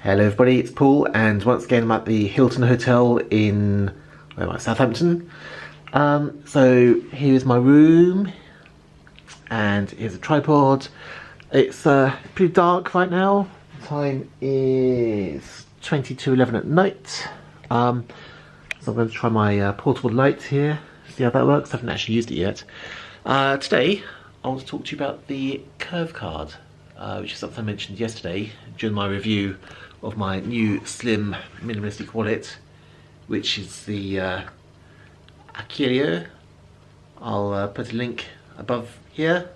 Hello everybody, it's Paul, and once again I'm at the Hilton Hotel in Southampton. So here's my room, and here's a tripod. It's pretty dark right now. The time is 20 to 11 at night. So I'm going to try my portable light here, see how that works. I haven't actually used it yet. Today I want to talk to you about the Curve card, which is something I mentioned yesterday during my review of my new slim minimalistic wallet, which is the Aquilio. I'll put a link above here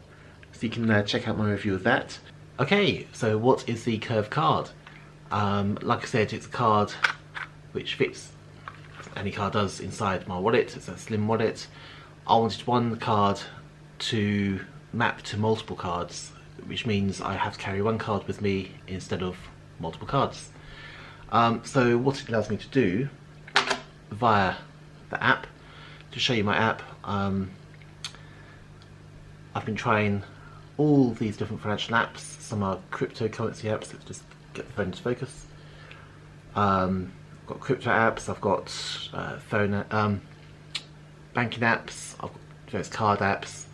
so you can check out my review of that. Okay, so what is the Curve card? Like I said, it's a card which fits, any card does, inside my wallet. It's a slim wallet. I wanted one card to map to multiple cards, which means I have to carry one card with me instead of multiple cards. So what it allows me to do via the app, to show you my app, I've been trying all these different financial apps. Some are cryptocurrency apps. Let's just get the phone to focus. I've got crypto apps, I've got phone banking apps, I've got various card apps,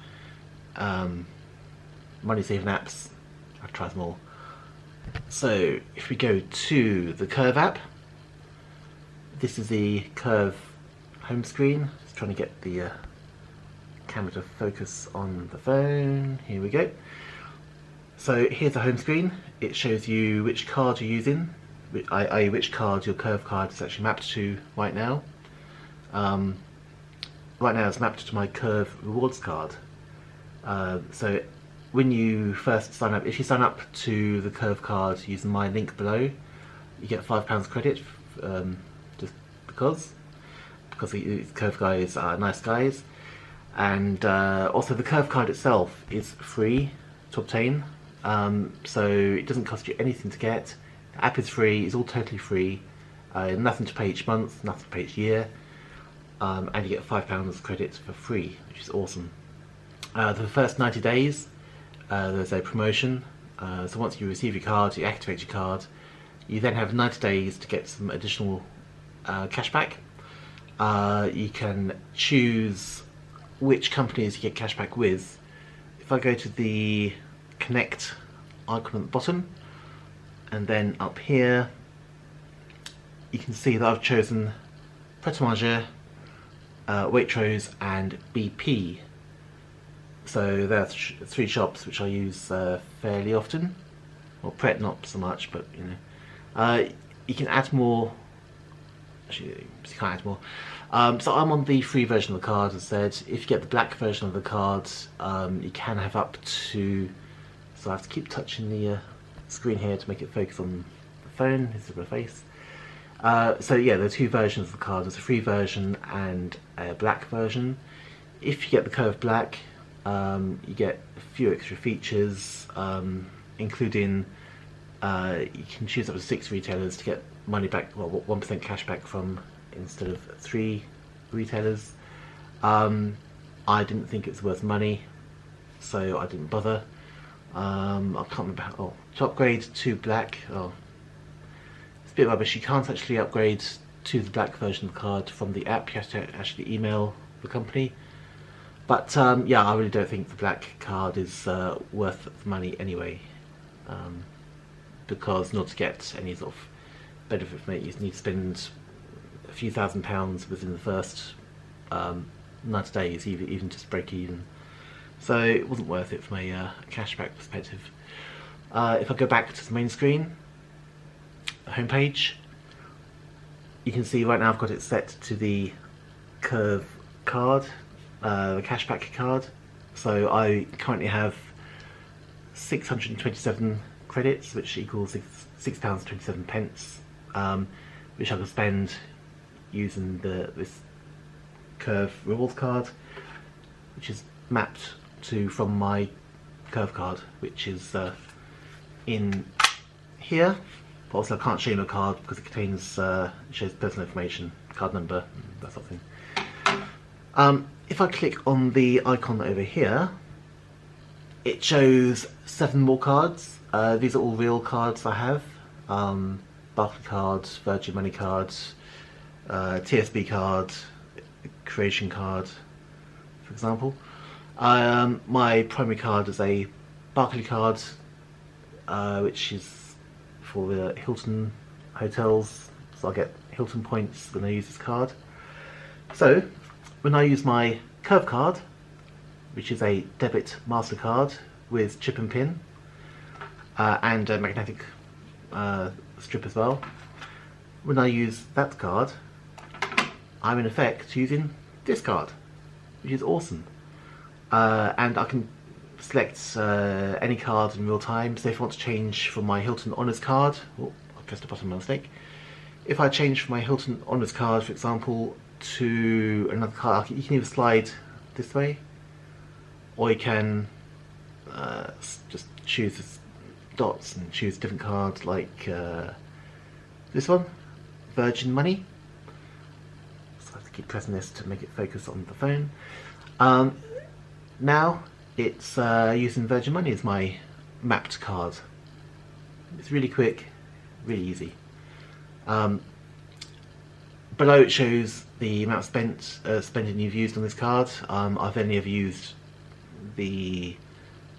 money saving apps. I've tried them all. So if we go to the Curve app, this is the Curve home screen. Just trying to get the camera to focus on the phone. Here we go. So here's the home screen. It shows you which card you're using, i.e. which card your Curve card is actually mapped to right now. Right now it's mapped to my Curve rewards card. So when you first sign up, if you sign up to the Curve card using my link below, you get £5 credit, just because the Curve guys are nice guys. And also the Curve card itself is free to obtain, so it doesn't cost you anything to get. The app is free, it's all totally free, nothing to pay each month, nothing to pay each year, and you get £5 credit for free, which is awesome. The first 90 days, there's a promotion. So once you receive your card, you activate your card, you then have 90 days to get some additional cashback. You can choose which companies you get cashback with. If I go to the Connect icon at the bottom, and then up here, you can see that I've chosen Pret a Manger, Waitrose and BP. So there are three shops which I use fairly often. Well, Pret not so much, but you know. You can add more. Actually, you can't add more. So I'm on the free version of the card, as I said. If you get the black version of the card, you can have up to. So I have to keep touching the screen here to make it focus on the phone. This is the face. So yeah, there are two versions of the card. There's a free version and a black version. If you get the Curve Black, you get a few extra features, including you can choose up to 6 retailers to get money back, well, 1% cash back from, instead of 3 retailers. I didn't think it was worth money, so I didn't bother. I can't remember how, to upgrade to black, it's a bit rubbish. You can't actually upgrade to the black version of the card from the app. You have to actually email the company. But yeah, I really don't think the black card is worth the money anyway, because in order to get any sort of benefit from it, you need to spend a few £1000s within the first 90 days, even just break even. So it wasn't worth it from a cashback perspective. If I go back to the main screen, the home page, you can see right now I've got it set to the Curve card, the cashback card. So I currently have 627 credits, which equals £6.27, which I can spend using this Curve rewards card, which is mapped to from my Curve card, which is in here. But also I can't show you my card because it contains it shows personal information, card number, that sort of thing. If I click on the icon over here, it shows 7 more cards. These are all real cards I have. Barclays card, Virgin Money card, TSB card, Creation card, for example. My primary card is a Barclays card, which is for the Hilton hotels, so I get Hilton points when I use this card. So when I use my Curve card, which is a Debit Mastercard with chip and pin, and a magnetic strip as well, when I use that card, I'm in effect using this card, which is awesome. And I can select any card in real time. So if I want to change from my Hilton Honours card, oh, I pressed the button by mistake. If I change from my Hilton Honours card, for example, to another card, you can either slide this way, or you can just choose the dots and choose a different card, like this one, Virgin Money. So I have to keep pressing this to make it focus on the phone. Now it's using Virgin Money as my mapped card. It's really quick, really easy. Below it shows the amount of spending you've used on this card. I've only ever used the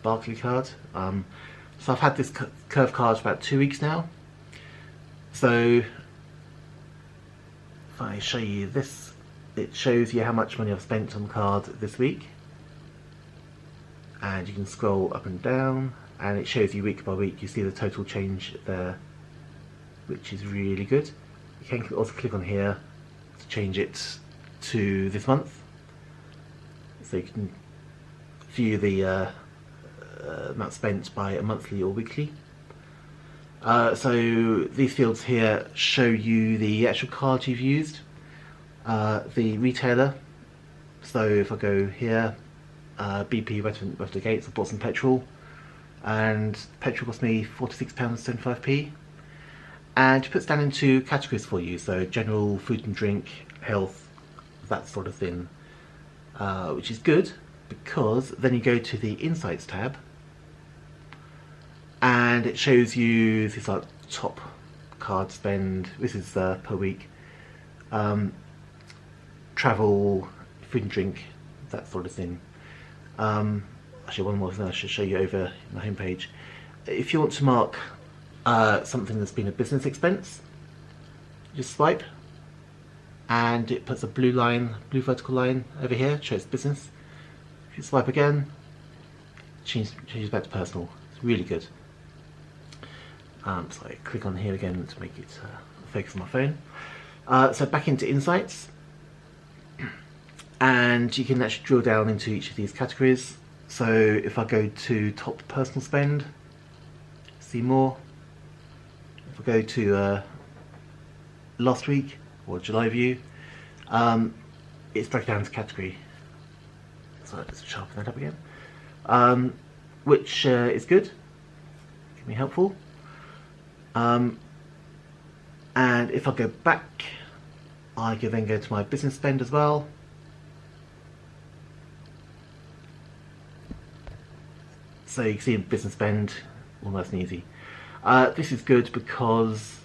Barclays card. So I've had this Curve card for about 2 weeks now. So if I show you this, it shows you how much money I've spent on the card this week. And you can scroll up and down, and it shows you week by week. You see the total change there, which is really good. You can also click on here to change it to this month, so you can view the amount spent by a monthly or weekly. So these fields here show you the actual card you've used, the retailer. So if I go here, BP Western Gates, I bought some petrol, and petrol cost me £46.75p. And it puts down into categories for you, so general, food and drink, health, that sort of thing, which is good, because then you go to the Insights tab, and it shows you this like top card spend. This is per week, travel, food and drink, that sort of thing. Actually, one more thing I should show you over my homepage. If you want to mark something that's been a business expense, just swipe, and it puts a blue vertical line over here, shows business. If you swipe again, changes back to personal. It's really good. So I click on here again to make it focus on my phone. So back into Insights, and you can actually drill down into each of these categories. So if I go to top personal spend, see more. If I go to last week or July view, it's broken down to category. So let's sharpen that up again, which is good, can be helpful. And if I go back, I can then go to my business spend as well. So you can see business spend, all nice and easy. This is good because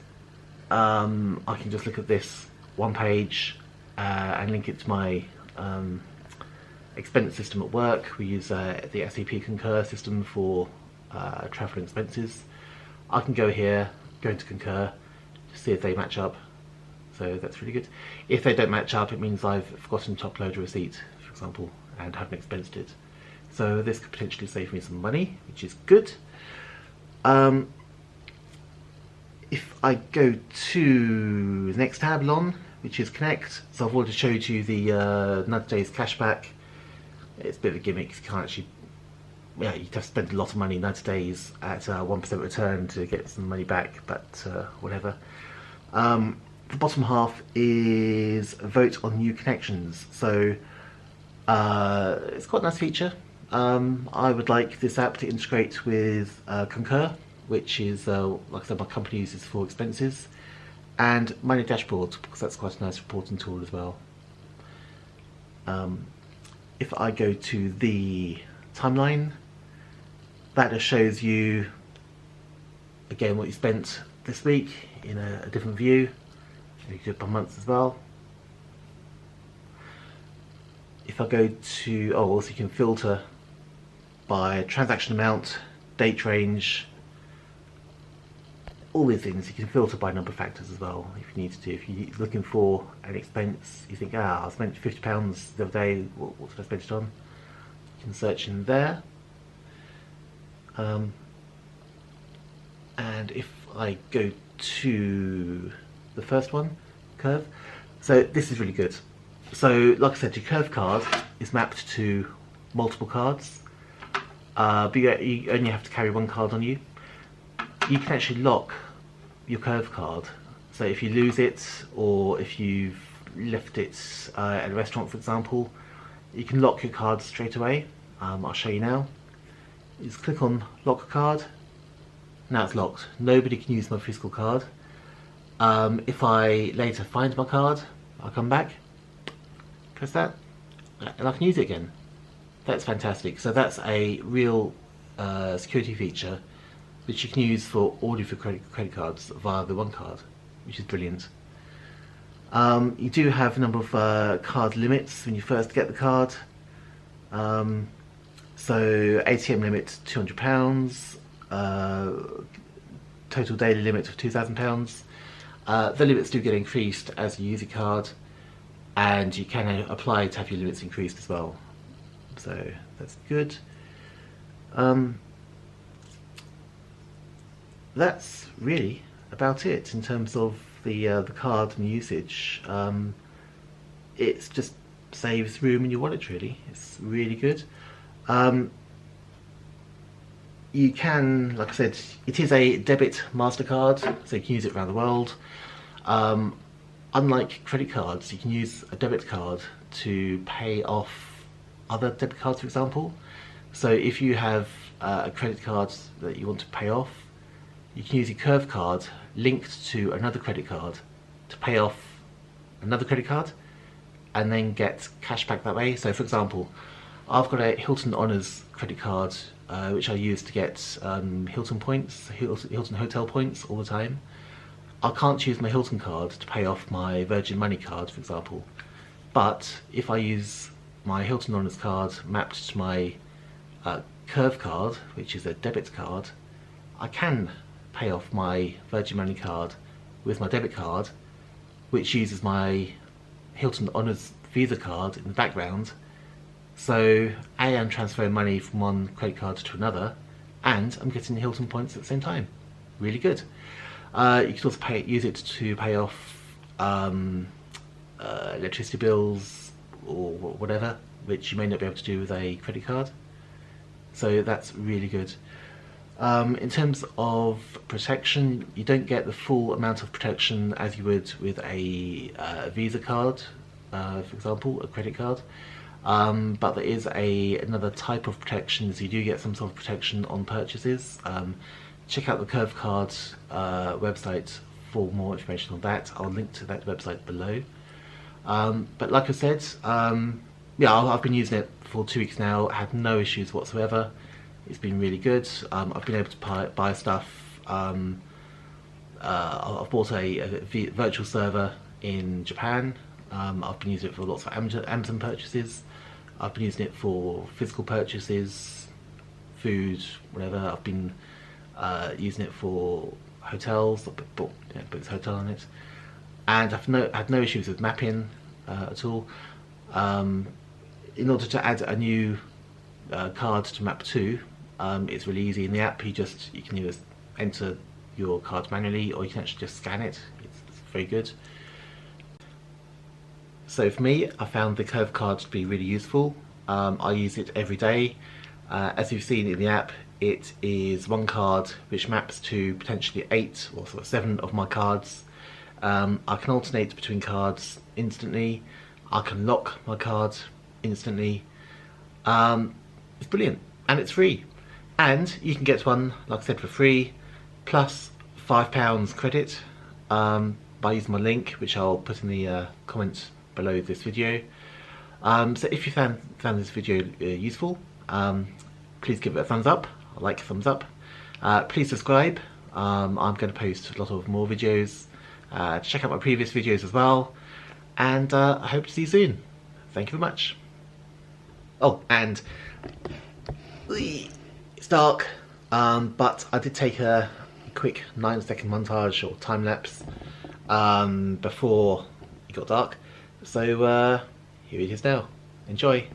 I can just look at this one page and link it to my expense system at work. We use the SAP Concur system for travel expenses. I can go here, go into Concur, to see if they match up. So that's really good. If they don't match up, it means I've forgotten to upload a receipt, for example, and haven't expensed it. So this could potentially save me some money, which is good. If I go to the next tab on, which is Connect, so I've already showed you the 90 days cashback. It's a bit of a gimmick. You can't actually, yeah, you'd have to spend a lot of money 90 days at 1% return to get some money back, but whatever. The bottom half is vote on new connections. So it's quite a nice feature. I would like this app to integrate with Concur, which is, like I said, my company uses for expenses, and Money Dashboard, because that's quite a nice reporting tool as well. If I go to the timeline, that just shows you, again, what you spent this week in a different view. You can do it by months as well. If I go to, also you can filter by transaction amount, date range, all these things. You can filter by number of factors as well if you need to. If you're looking for an expense, you think, I spent £50 the other day, what did I spend it on? You can search in there. And if I go to the first one, Curve, so this is really good. So like I said, your Curve card is mapped to multiple cards, but you only have to carry one card on you. You can actually lock your Curve card. So if you lose it, or if you've left it at a restaurant, for example, you can lock your card straight away. I'll show you now. You just click on lock card. Now it's locked. Nobody can use my physical card. If I later find my card, I'll come back, press that, and I can use it again. That's fantastic. So that's a real security feature which you can use for all of your credit cards via the one card, which is brilliant. You do have a number of card limits when you first get the card. So ATM limit £200, total daily limit of £2,000. The limits do get increased as you use your card, and you can apply to have your limits increased as well. So that's good. That's really about it in terms of the card and usage. It just saves room in your wallet, really. It's really good. You can, like I said, it is a Debit Mastercard, so you can use it around the world. Unlike credit cards, you can use a debit card to pay off other debit cards, for example. So if you have a credit card that you want to pay off, you can use your Curve card linked to another credit card to pay off another credit card, and then get cash back that way. So for example, I've got a Hilton Honors credit card which I use to get Hilton points, Hilton hotel points all the time. I can't use my Hilton card to pay off my Virgin Money card, for example. But if I use my Hilton Honors card mapped to my Curve card, which is a debit card, I can pay off my Virgin Money card with my debit card, which uses my Hilton Honors Visa card in the background. So I'm transferring money from one credit card to another, and I'm getting the Hilton points at the same time. Really good. You can also use it to pay off electricity bills or whatever, which you may not be able to do with a credit card. So that's really good. In terms of protection, you don't get the full amount of protection as you would with a Visa card, for example, a credit card. But there is another type of protection, so you do get some sort of protection on purchases. Check out the Curve Card website for more information on that. I'll link to that website below. But like I said, yeah, I've been using it for 2 weeks now. I had no issues whatsoever. It's been really good. I've been able to buy stuff. I've bought a virtual server in Japan. I've been using it for lots of Amazon purchases. I've been using it for physical purchases, food, whatever. I've been using it for hotels. I booked a hotel on it, and I've had no issues with mapping at all. In order to add a new card to map to, it's really easy in the app. You can either enter your card manually, or you can actually just scan it. It's very good. So for me, I found the Curve card to be really useful. I use it every day. As you've seen in the app, it is one card which maps to potentially 8 or sort of 7 of my cards. I can alternate between cards instantly. I can lock my card instantly. It's brilliant, and it's free. And you can get one, like I said, for free, plus £5 credit by using my link, which I'll put in the comments below this video. So if you found this video useful, please give it a thumbs up. I like a thumbs up. Please subscribe I'm going to post a lot of more videos. Check out my previous videos as well, and I hope to see you soon. Thank you very much. Oh, and it's dark, but I did take a quick 9-second montage or time lapse before it got dark. So here it is now. Enjoy.